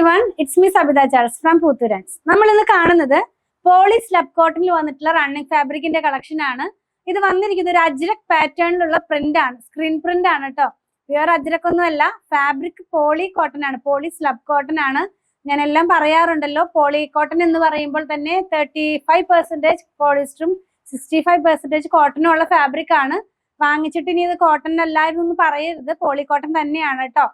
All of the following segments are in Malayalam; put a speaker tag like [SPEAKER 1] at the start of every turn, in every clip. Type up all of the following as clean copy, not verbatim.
[SPEAKER 1] everyone, it's me Sabitha Charles from Poothurans. നമ്മൾ ഇന്ന് കാണുന്നത് പോളി സ്ലബ് കോട്ടണിൽ വന്നിട്ടുള്ള റണ്ണിങ് ഫാബ്രിക്കിന്റെ കളക്ഷൻ ആണ്. ഇത് വന്നിരിക്കുന്നത് ഒരു അജ്രക് പാറ്റേണിലുള്ള പ്രിന്റ് ആണ്, സ്ക്രീൻ പ്രിന്റ് ആണ് കേട്ടോ. വേറെ അജ്രക് ഒന്നുമല്ല, ഫാബ്രിക് പോളി കോട്ടൺ ആണ്, പോളി സ്ലബ് കോട്ടൺ ആണ്. ഞാൻ എല്ലാം പറയാറുണ്ടല്ലോ, പോളി കോട്ടൺ എന്ന് പറയുമ്പോൾ തന്നെ 35% പോളിസ്റ്ററും 65% കോട്ടണും ഉള്ള ഫാബ്രിക് ആണ്. വാങ്ങിച്ചിട്ട് ഇനി ഇത് കോട്ടൺ അല്ലായിരുന്നു എന്ന് പറയരുത്, പോളി കോട്ടൺ തന്നെയാണ് കേട്ടോ.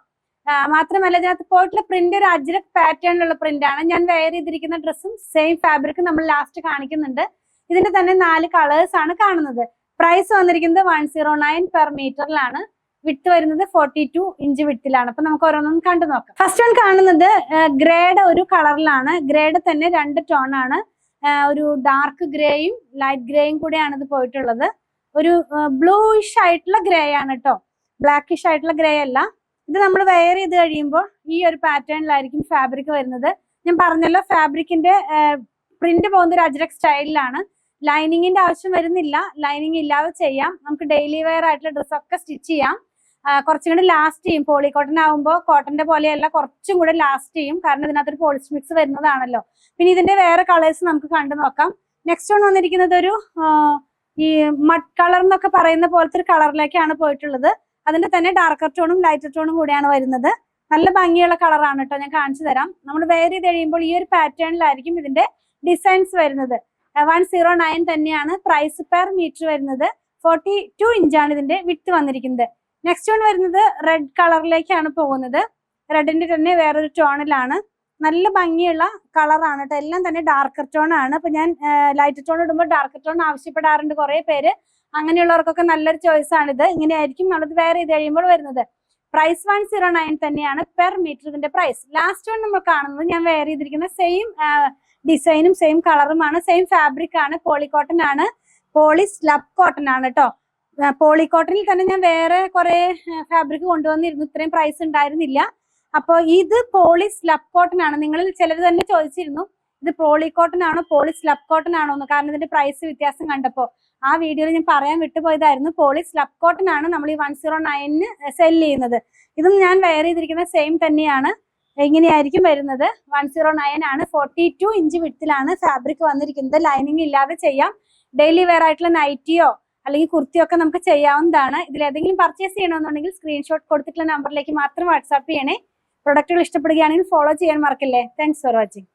[SPEAKER 1] മാത്രമല്ല ഇതിനകത്ത് പോയിട്ടുള്ള പ്രിന്റ് ഒരു അജ്രക് പാറ്റേണിലുള്ള പ്രിന്റ് ആണ്. ഞാൻ വെയർ ചെയ്തിരിക്കുന്ന ഡ്രസ്സും സെയിം ഫാബ്രിക് നമ്മൾ ലാസ്റ്റ് കാണിക്കുന്നുണ്ട്. ഇതിന്റെ തന്നെ 4 കളേഴ്സ് ആണ് കാണുന്നത്. പ്രൈസ് വന്നിരിക്കുന്നത് 109 പെർ മീറ്ററിലാണ്. വിട്ട് വരുന്നത് 42 ഇഞ്ച് വിട്ടിലാണ്. അപ്പൊ നമുക്ക് ഓരോന്നും കണ്ടു നോക്കാം. ഫസ്റ്റ് വൺ കാണുന്നത് ഗ്രേഡ് ഒരു കളറിലാണ്. ഗ്രേഡ് തന്നെ 2 ടോൺ ആണ്. ഒരു ഡാർക്ക് ഗ്രേയും ലൈറ്റ് ഗ്രേയും കൂടെയാണ് ഇത് പോയിട്ടുള്ളത്. ഒരു ബ്ലൂയിഷ് ആയിട്ടുള്ള ഗ്രേ ആണ് കേട്ടോ, ബ്ലാക്കിഷ് ആയിട്ടുള്ള ഗ്രേ അല്ല. ഇത് നമ്മൾ വെയർ ചെയ്ത് കഴിയുമ്പോൾ ഈ ഒരു പാറ്റേണിലായിരിക്കും ഫാബ്രിക് വരുന്നത്. ഞാൻ പറഞ്ഞല്ലോ, ഫാബ്രിക്കിന്റെ പ്രിന്റ് പോകുന്ന ഒരു അജ്രക് സ്റ്റൈലിലാണ്. ലൈനിങ്ങിന്റെ ആവശ്യം വരുന്നില്ല, ലൈനിങ് ഇല്ലാതെ ചെയ്യാം. നമുക്ക് ഡെയിലി വെയർ ആയിട്ടുള്ള ഡ്രസ്സൊക്കെ സ്റ്റിച്ച് ചെയ്യാം. കുറച്ചും കൂടി ലാസ്റ്റ് ചെയ്യും. പോളി കോട്ടൺ ആകുമ്പോൾ കോട്ടന്റെ പോലെയല്ല, കുറച്ചും കൂടെ ലാസ്റ്റ് ചെയ്യും, കാരണം ഇതിനകത്തൊരു പോളിസ്റ്റർ മിക്സ് വരുന്നതാണല്ലോ. പിന്നെ ഇതിന്റെ വേറെ കളേഴ്സ് നമുക്ക് കണ്ടു നോക്കാം. നെക്സ്റ്റ് വൺ വന്നിരിക്കുന്നത് ഒരു ഈ മഡ് കളർ എന്നൊക്കെ പറയുന്ന പോലത്തെ ഒരു കളറിലേക്കാണ് പോയിട്ടുള്ളത്. അതിന്റെ തന്നെ ഡാർക്കർ ടോണും ലൈറ്റർ ടോണും കൂടിയാണ് വരുന്നത്. നല്ല ഭംഗിയുള്ള കളറാണ് കേട്ടോ, ഞാൻ കാണിച്ചു തരാം. നമ്മൾ വെയർ ചെയ്ത് കഴിയുമ്പോൾ ഈ ഒരു പാറ്റേണിലായിരിക്കും ഇതിന്റെ ഡിസൈൻസ് വരുന്നത്. 109 തന്നെയാണ് പ്രൈസ് പെർ മീറ്റർ വരുന്നത്. 42 ഇഞ്ചാണ് ഇതിന്റെ വിഡ്ത് വന്നിരിക്കുന്നത്. നെക്സ്റ്റ് വൺ വരുന്നത് റെഡ് കളറിലേക്കാണ് പോകുന്നത്. റെഡിന്റെ തന്നെ വേറൊരു ടോണിലാണ്. നല്ല ഭംഗിയുള്ള കളറാണ് കേട്ടോ. എല്ലാം തന്നെ ഡാർക്കർ ടോൺ ആണ്. അപ്പൊ ഞാൻ ലൈറ്റ് ടോൺ ഇടുമ്പോൾ ഡാർക്കർ ടോൺ ആവശ്യപ്പെടാറുണ്ട് കുറെ പേര്. അങ്ങനെയുള്ളവർക്കൊക്കെ നല്ലൊരു ചോയ്സ് ആണിത്. ഇങ്ങനെയായിരിക്കും നമ്മളത് വെയർ ചെയ്ത് കഴിയുമ്പോൾ വരുന്നത്. പ്രൈസ് 109 തന്നെയാണ് പെർ മീറ്റർ ഇതിന്റെ പ്രൈസ്. ലാസ്റ്റ് വൺ നമ്മൾ കാണുന്നത് ഞാൻ വെയർ ചെയ്തിരിക്കുന്ന സെയിം ഡിസൈനും സെയിം കളറുമാണ്, സെയിം ഫാബ്രിക് ആണ്, പോളി കോട്ടൺ ആണ്, പോളി സ്ലബ് കോട്ടൺ ആണ് കേട്ടോ. പോളി കോട്ടണിൽ തന്നെ ഞാൻ വേറെ കുറെ ഫാബ്രിക് കൊണ്ടുവന്നിരുന്നു, ഇത്രയും പ്രൈസ് ഉണ്ടായിരുന്നില്ല. അപ്പോൾ ഇത് പോളി സ്ലബ് കോട്ടൺ ആണ്. നിങ്ങളിൽ ചിലർ തന്നെ ചോദിച്ചിരുന്നു ഇത് പോളി കോട്ടൺ ആണോ പോളി സ്ലബ് കോട്ടൺ ആണോ എന്ന്, കാരണം ഇതിന്റെ പ്രൈസ് വ്യത്യാസം കണ്ടപ്പോൾ. ആ വീഡിയോയിൽ ഞാൻ പറയാൻ വിട്ടുപോയതായിരുന്നു. പോളി സ്ലബ് കോട്ടൺ ആണ് നമ്മൾ ഈ 109 സെല് ചെയ്യുന്നത്. ഇതും ഞാൻ വെയർ ചെയ്തിരിക്കുന്ന സെയിം തന്നെയാണ്. എങ്ങനെയായിരിക്കും വരുന്നത്? 109 ആണ്. 42 ഇഞ്ച് വിഡ്ത്തിലാണ് ഫാബ്രിക് വന്നിരിക്കുന്നത്. ലൈനിങ് ഇല്ലാതെ ചെയ്യാം. ഡെയിലി വെയർ ആയിട്ടുള്ള നൈറ്റിയോ അല്ലെങ്കിൽ കുർത്തിയോ ഒക്കെ നമുക്ക് ചെയ്യാവുന്നതാണ്. ഇതിൽ ഏതെങ്കിലും പർച്ചേസ് ചെയ്യണമെന്നുണ്ടെങ്കിൽ സ്ക്രീൻഷോട്ട് കൊടുത്തിട്ടുള്ള നമ്പറിലേക്ക് മാത്രം വാട്സാപ്പ് ചെയ്യണേ. പ്രൊഡക്റ്റുകൾ ഇഷ്ടപ്പെടുകയാണെങ്കിൽ ഫോളോ ചെയ്യാൻ മറക്കല്ലേ. Thanks for watching.